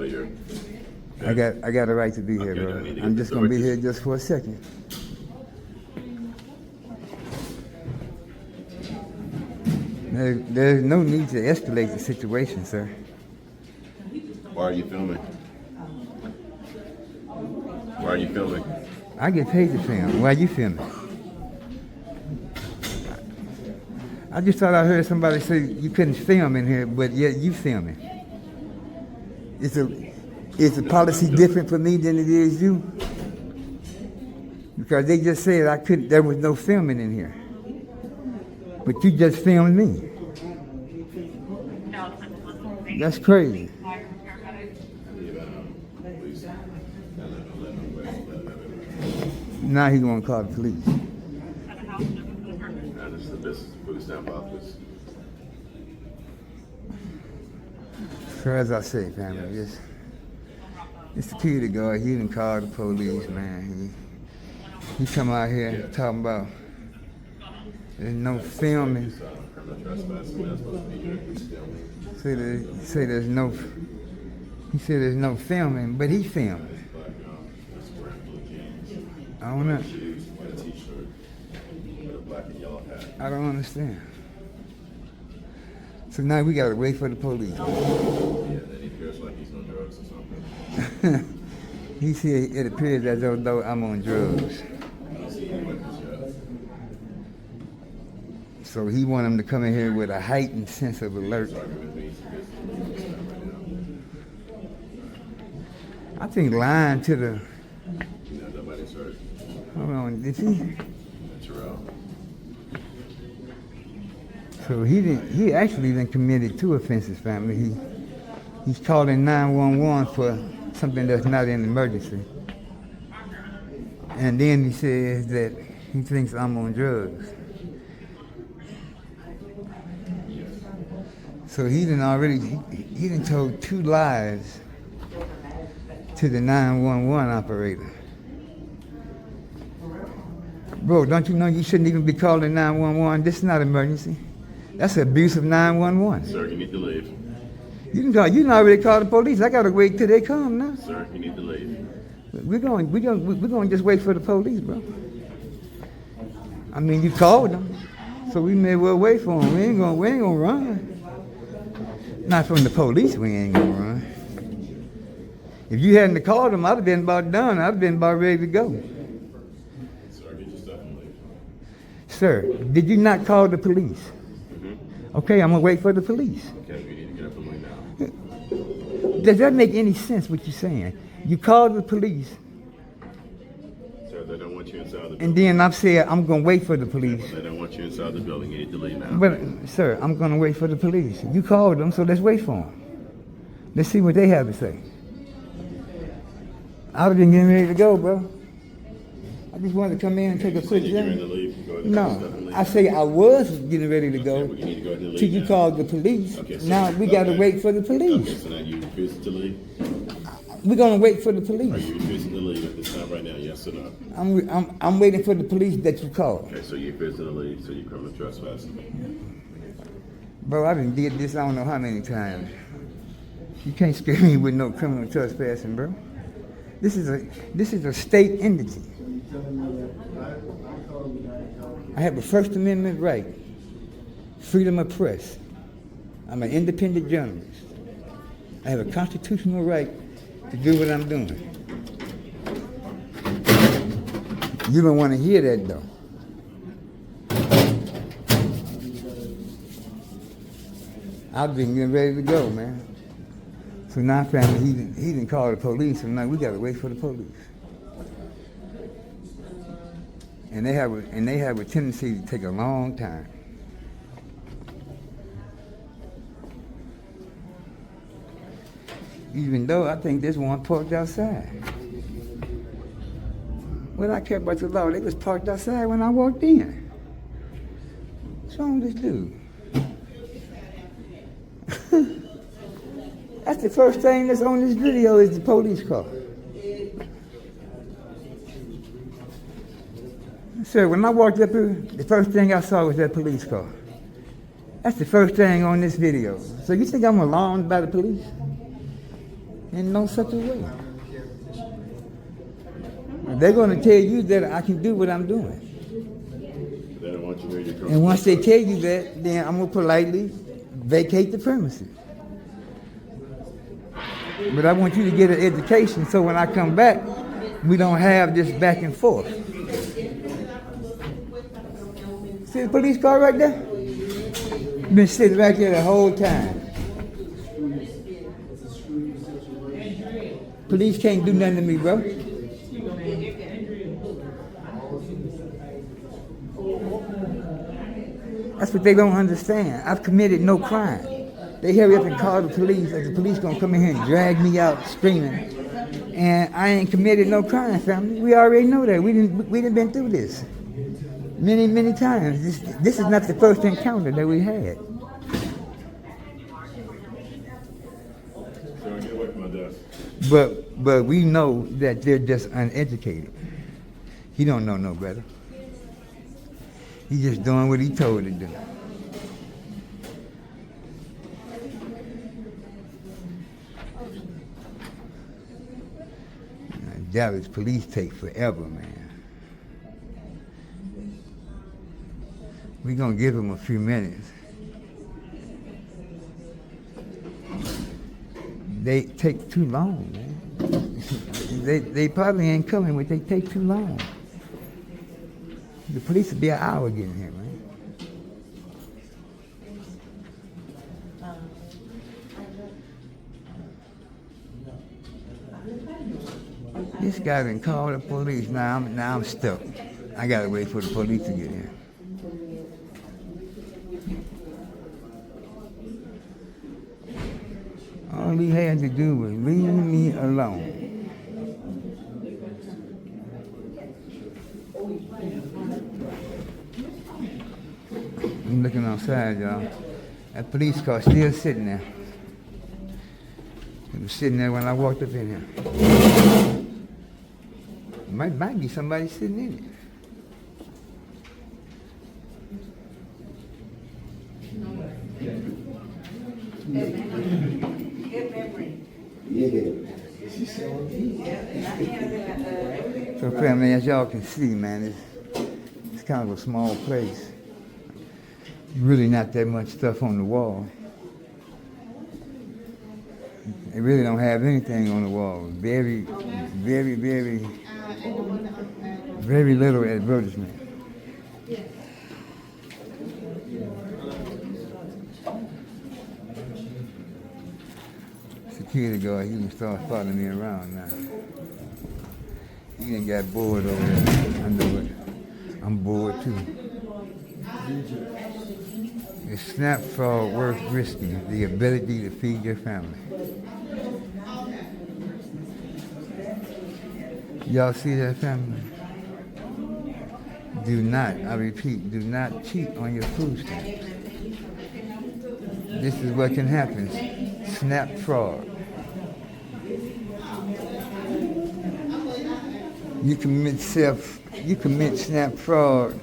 of here. Okay. I got a right to be here, bro. I'm just gonna be here just for a second. There's no need to escalate the situation, sir. Why are you filming? Why are you filming? I get paid to film. Why are you filming? I just thought I heard somebody say you couldn't film in here, but yet you filming. Is the policy different for me than it is you? Because they just said I couldn't. There was no filming in here, but you just filmed me. That's crazy. Now he's gonna call the police. This is the food stamp office. So as I say, family, it's the security guard. He didn't call the police, man. He come out here talking about there's no filming. He said there's no filming, but he filmed. I don't know. I don't understand. So now we gotta wait for the police. Yeah, then he appears like he's on drugs or something. He said it appears as though I'm on drugs. So he want him to come in here with a heightened sense of alert. I think lying to the. Nobody's hurt. Hold on, did he? Terrell. So he actually then committed 2 offenses, family. He's calling 911 for something that's not an emergency. And then he says that he thinks I'm on drugs. So he done told 2 lies to the 911 operator. Bro, don't you know you shouldn't even be calling 911? This is not emergency. That's abuse of 911. Sir, you need to leave. You done already called the police. I gotta wait till they come now. Sir, you need to leave. We're going just wait for the police, bro. I mean, you called them, so we may well wait for them. We ain't gonna run. Not from the police, we ain't gonna run. If you hadn't called them, I'd have been about done. I'd have been about ready to go. Sir, get your stuff and leave. Sir, did you not call the police? Mm-hmm. Okay, I'm gonna wait for the police. Okay, we need to get up and leave now. Does that make any sense what you're saying? You called the police, Sir, they don't want you inside the building. and then I've said I'm gonna wait for the police. They don't want you inside the building. You need to leave now. But, sir, I'm gonna wait for the police. You called them, so let's wait for them. Let's see what they have to say. I'd have been getting ready to go, bro. I just wanted to come in and take a quick You're going to journey. leave. Go ahead and get your stuff and No, leave. I say I was getting ready to go Well, you need to go ahead and leave till you now. called the police. Okay, so- Now we gotta okay. wait for the Okay, police. so now you refusing to leave? We're gonna wait for the Are police. you refusing to leave at this time right now? Yes or no? I'm waiting for the police that you called. Okay, so you're refusing to leave, so you're criminal trespassing. Bro, I done did this I don't know how many times. You can't scare me with no criminal trespassing, bro. This is a state entity. I have a First Amendment right, freedom of press. I'm an independent journalist. I have a constitutional right to do what I'm doing. You don't want to hear that though. I've been getting ready to go, man. So now family, he didn't call the police, so now we gotta wait for the police. And they have a tendency to take a long time. Even though I think there's one parked outside. What I care about the law, they was parked outside when I walked in. What's wrong with this dude? That's the first thing that's on this video is the police car. Sir, when I walked up here, the first thing I saw was that police car. That's the first thing on this video. So you think I'm alarmed by the police? in no such a way. They're going to tell you that I can do what I'm doing. They don't want you to hear your And once they tell you that, then I'm going to politely vacate the premises. But I want you to get an education so when I come back, we don't have this back and forth. See the police car right there? Been sitting right there the whole time. Police can't do nothing to me, bro. That's what they don't understand. I've committed no crime. They hurry up and call the police, and the police gonna come in here and drag me out screaming. And I ain't committed no crime, family. We already know that. We done been through this many, many times. This is not the first encounter that we had. So get away from my desk. But we know that they're just uneducated. He don't know no better. He just doing what he told to do. Dallas police take forever, man. We're gonna give them a few minutes. They take too long, man. They probably ain't coming, but they take too long. The police will be an hour getting here, man. This guy done called the police. Now I'm stuck. I gotta wait for the police to get here. All he had to do was leave me alone. I'm looking outside, y'all. That police car still sitting there. It was sitting there when I walked up in here. Might be somebody sitting in it. So family, as y'all can see, man, it's kind of a small place. Really not that much stuff on the wall. They really don't have anything on the wall. Very little advertisement. Security guard, he can start following me around now. He done got bored over there. I know it. I'm bored too. Is snap fraud worth risking the ability to feed your family? Y'all see that, family? Do not, I repeat, do not cheat on your food stamps. This is what can happen. Snap fraud. You commit snap fraud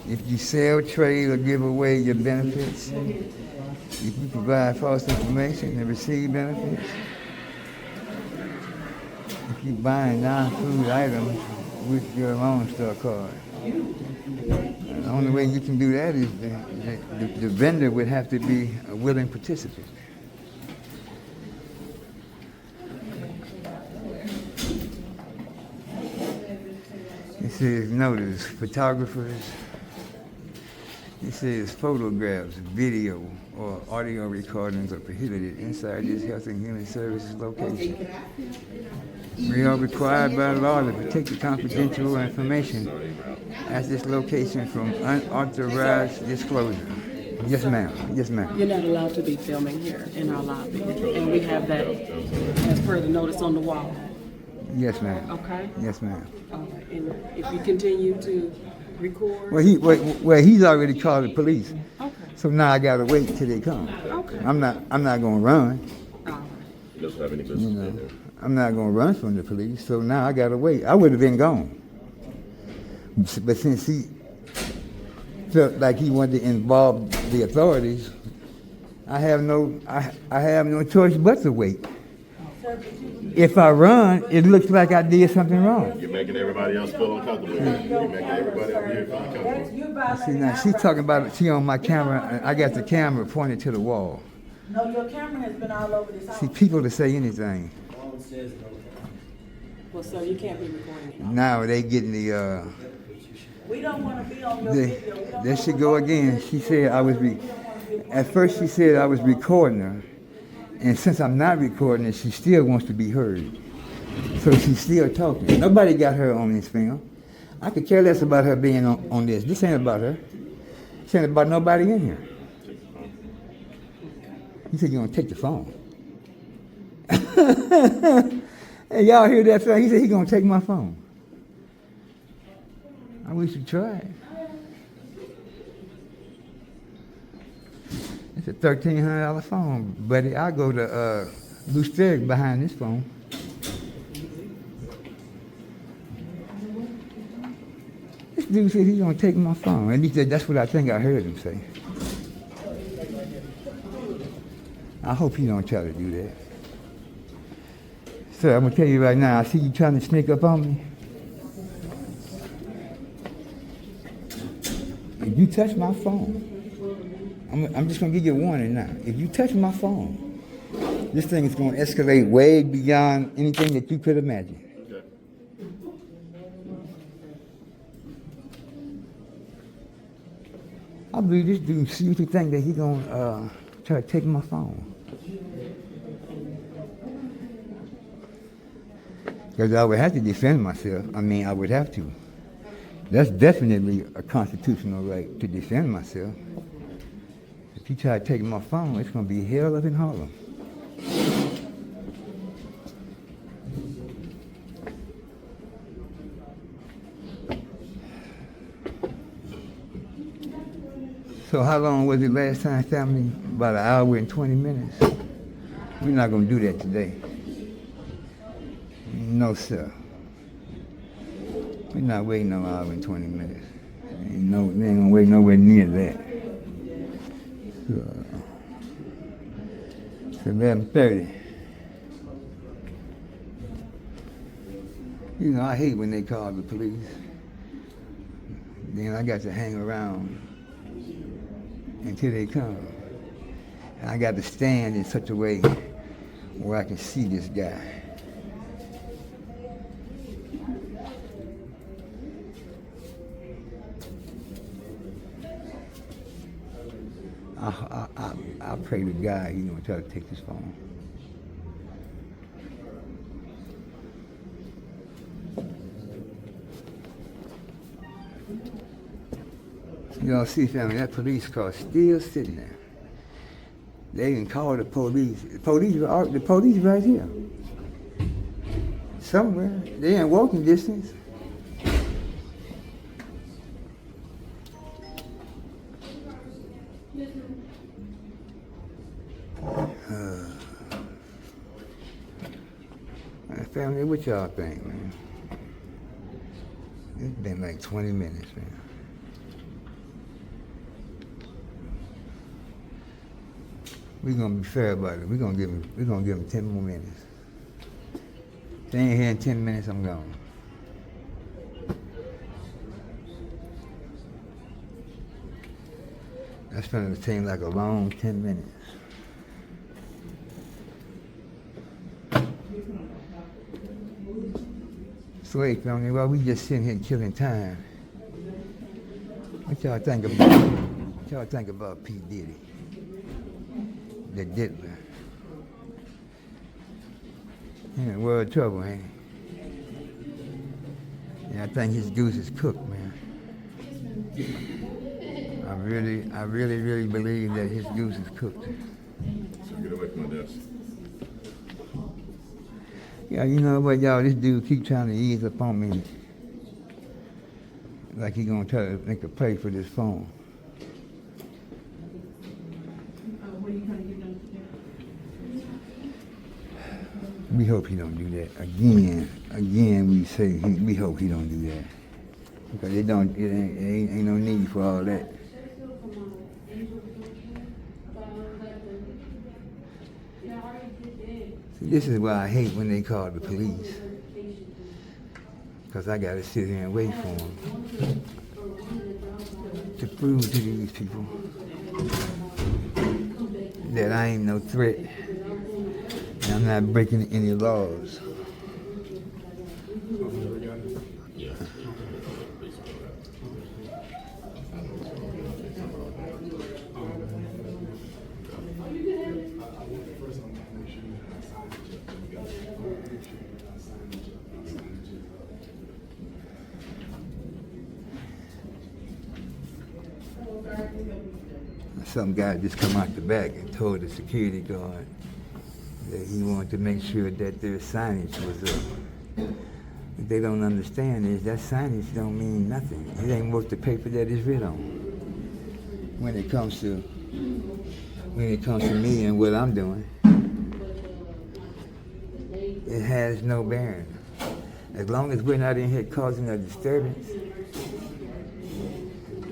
if you sell, trade, or give away your benefits. If you provide false information and receive benefits. If you buy non-food items with your Lone Star card. The only way you can do that is the vendor would have to be a willing participant. It says notice, photographers. It says photographs, video, or audio recordings are prohibited inside this Health and Human Services location. We are required by law to protect the confidential information at this location from unauthorized disclosure. Yes, ma'am. Yes, ma'am. You're not allowed to be filming here in our lobby, and we have that as per the notice on the wall. Yes, ma'am. Okay? Yes, ma'am. All right. And if you continue to record. Well, he's already called the police. Okay. So now I gotta wait till they come. Okay. I'm not gonna run. All right. He doesn't have any business in there. I'm not gonna run from the police. So now I gotta wait. I would have been gone. But since he felt like he wanted to involve the authorities, I have no choice but to wait. If I run, it looks like I did something wrong. You're making everybody else feel uncomfortable. You're making everybody over here feel uncomfortable. See, now she's talking about, she on my camera, and I got the camera pointed to the wall. No, your camera has been all over this house. See, people to say anything. Well, sir, you can't be recording. Now they getting the, We don't want to be on your video. We don't there she go again. She said at first she said I was recording her. And since I'm not recording it, she still wants to be heard. So she's still talking. Nobody got her on this film. I could care less about her being on this. This ain't about her. This ain't about nobody in here. He said, you're going to take the phone. Hey, y'all hear that thing? He said, he's going to take my phone. I wish you tried. It's a $1,300 phone, buddy. I'll go to Luceric behind this phone. This dude said he's gonna take my phone. And he said, that's what I think I heard him say. I hope he don't try to do that. Sir, I'm gonna tell you right now, I see you trying to sneak up on me. If you touch my phone, I'm just going to give you a warning now. If you touch my phone, this thing is going to escalate way beyond anything that you could imagine. Okay. I believe this dude seriously think that he's going to try to take my phone. Because I would have to defend myself. I mean, I would have to. That's definitely a constitutional right to defend myself. If you try to take my phone, it's going to be hell up in Harlem. So how long was it last time, family? About an hour and 20 minutes. We're not going to do that today. No, sir. We're not waiting no hour and 20 minutes. We ain't going to wait nowhere near that. It's 11:30. You know, I hate when they call the police. Then I got to hang around until they come. And I got to stand in such a way where I can see this guy. I pray to God he's gonna try to take his phone. Y'all see, family, that police car still sitting there. They didn't call the police. The police right here. Somewhere. They ain't walking distance. Family, what y'all think, man? It's been like 20 minutes, man. We're gonna be fair about it. We're gonna give him 10 more minutes. If they ain't here in 10 minutes, I'm gone. That's gonna seem like a long 10 minutes. So hey, family, well, we just sitting here killing time. What y'all think about P. Diddy? The diddler. He in world of trouble, ain't he? Yeah, I think his goose is cooked, man. I really believe that his goose is cooked. So get away from my desk. Yeah, you know what, y'all, this dude keep trying to ease up on me. Like he gonna try to make a play for this phone. What are you trying to get done today? We hope he don't do that. Again, we hope he don't do that. Because it ain't no need for all that. See, This is why I hate when they call the police. Because I got to sit here and wait for them to prove to these people that I ain't no threat and I'm not breaking any laws. Yeah. Some guy just come out the back and told the security guard that he wanted to make sure that their signage was up. What they don't understand is that signage don't mean nothing. It ain't worth the paper that it's written on. When it comes to me and what I'm doing, it has no bearing. As long as we're not in here causing a disturbance,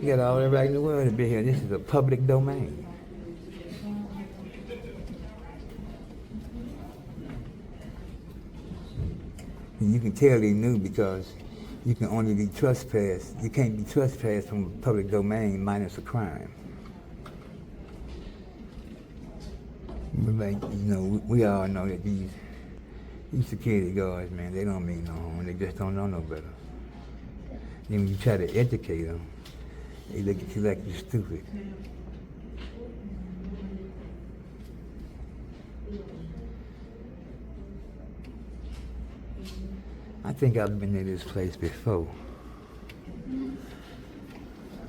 you got all the right in the world to be here. This is a public domain. And you can tell they knew because you can only be trespassed. You can't be trespassed from a public domain minus a crime. But like, you know, we all know that these security guards, man, they don't mean no harm. They just don't know no better. Then when you try to educate them, they look at you like you're stupid. I think I've been to this place before.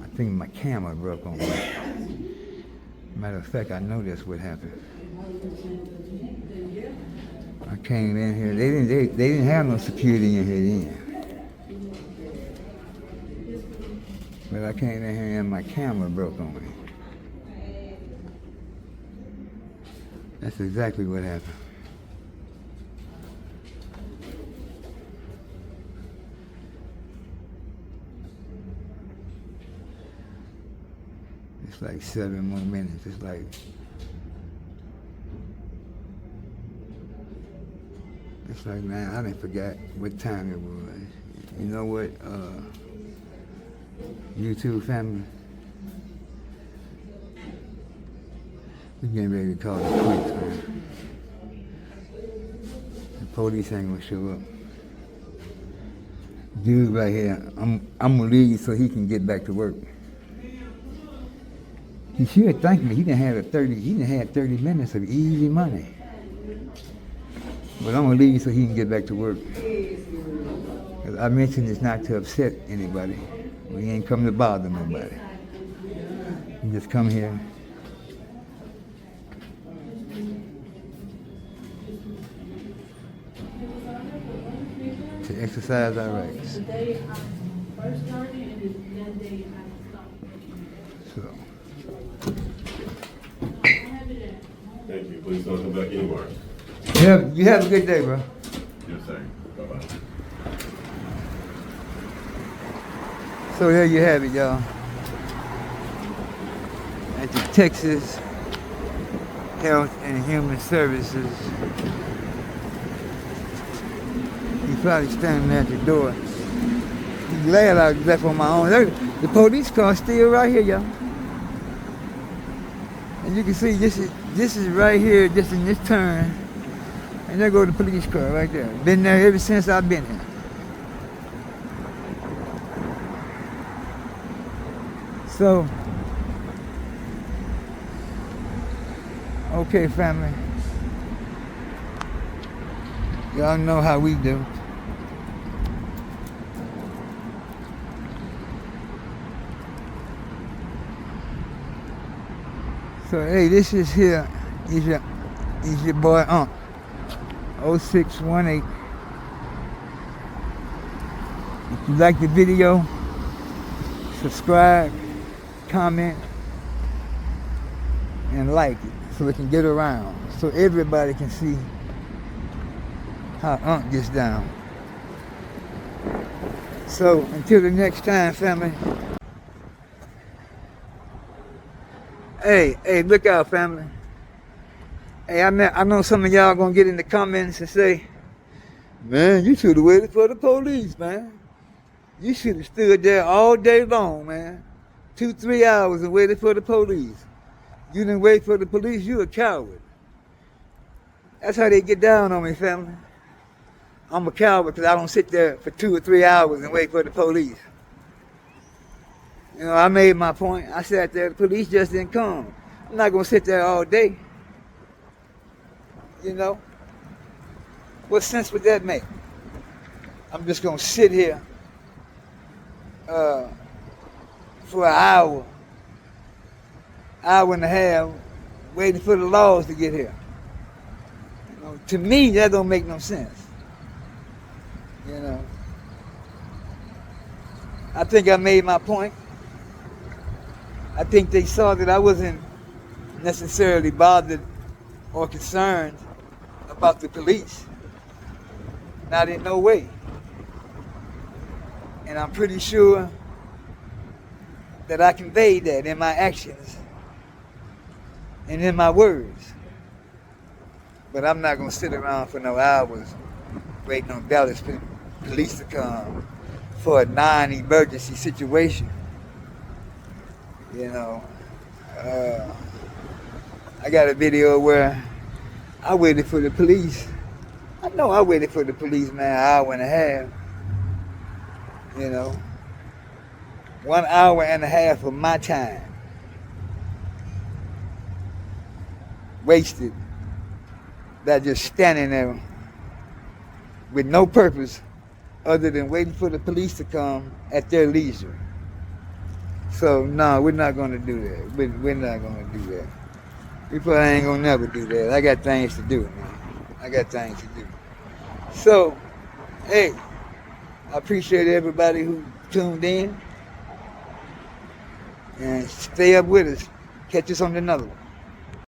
I think my camera broke on me. Matter of fact, I know that's what happened. I came in here. They didn't have no security in here then. But I came in here and my camera broke on me. That's exactly what happened. It's like 7 more minutes. It's like, man, I didn't forget what time it was. You know what, YouTube family? We're getting ready to call the police, man. The police ain't gonna show up. Dude right here, I'm gonna leave so he can get back to work. He should thank me. He done had 30 minutes of easy money. But I'm gonna leave so he can get back to work. Cause I mentioned it's not to upset anybody. We ain't come to bother nobody. We just come here to exercise our rights. So. Thank you. Please don't come back anymore. You have a good day, bro. Yes, sir. Bye-bye. So there you have it, y'all. At the Texas Health and Human Services. He's probably standing at the door. He's glad I left on my own. The police car still right here, y'all. And you can see this is right here, just in this turn. And there goes the police car right there. Been there ever since I've been here. So, okay, family. Y'all know how we do. So, hey, this is here. Is your boy Unc. 0618. If you like the video, subscribe, comment, and like it so it can get around, so everybody can see how Unc gets down. So until the next time, family. Hey, look out, family. Hey, I know some of y'all gonna get in the comments and say, man, you should have waited for the police, man. You should have stood there all day long, man. 2-3 hours and waited for the police. You didn't wait for the police, you a coward. That's how they get down on me, family. I'm a coward because I don't sit there for 2 or 3 hours and wait for the police. You know, I made my point. I sat there, the police just didn't come. I'm not gonna sit there all day. You know? What sense would that make? I'm just gonna sit here for an hour and a half, waiting for the laws to get here. You know, to me, that don't make no sense. You know, I think I made my point. I think they saw that I wasn't necessarily bothered or concerned about the police. Not in no way. And I'm pretty sure that I conveyed that in my actions and in my words. But I'm not gonna sit around for no hours waiting on Dallas police to come for a non-emergency situation. You know, I got a video where I waited for the police. I know I waited for the police, man, an hour and a half. You know, 1 hour and a half of my time wasted. That just standing there with no purpose other than waiting for the police to come at their leisure. So no, we're not gonna do that. We're not gonna do that. We probably ain't gonna never do that. I got things to do, man. I got things to do. So, hey, I appreciate everybody who tuned in. And stay up with us. Catch us on another one.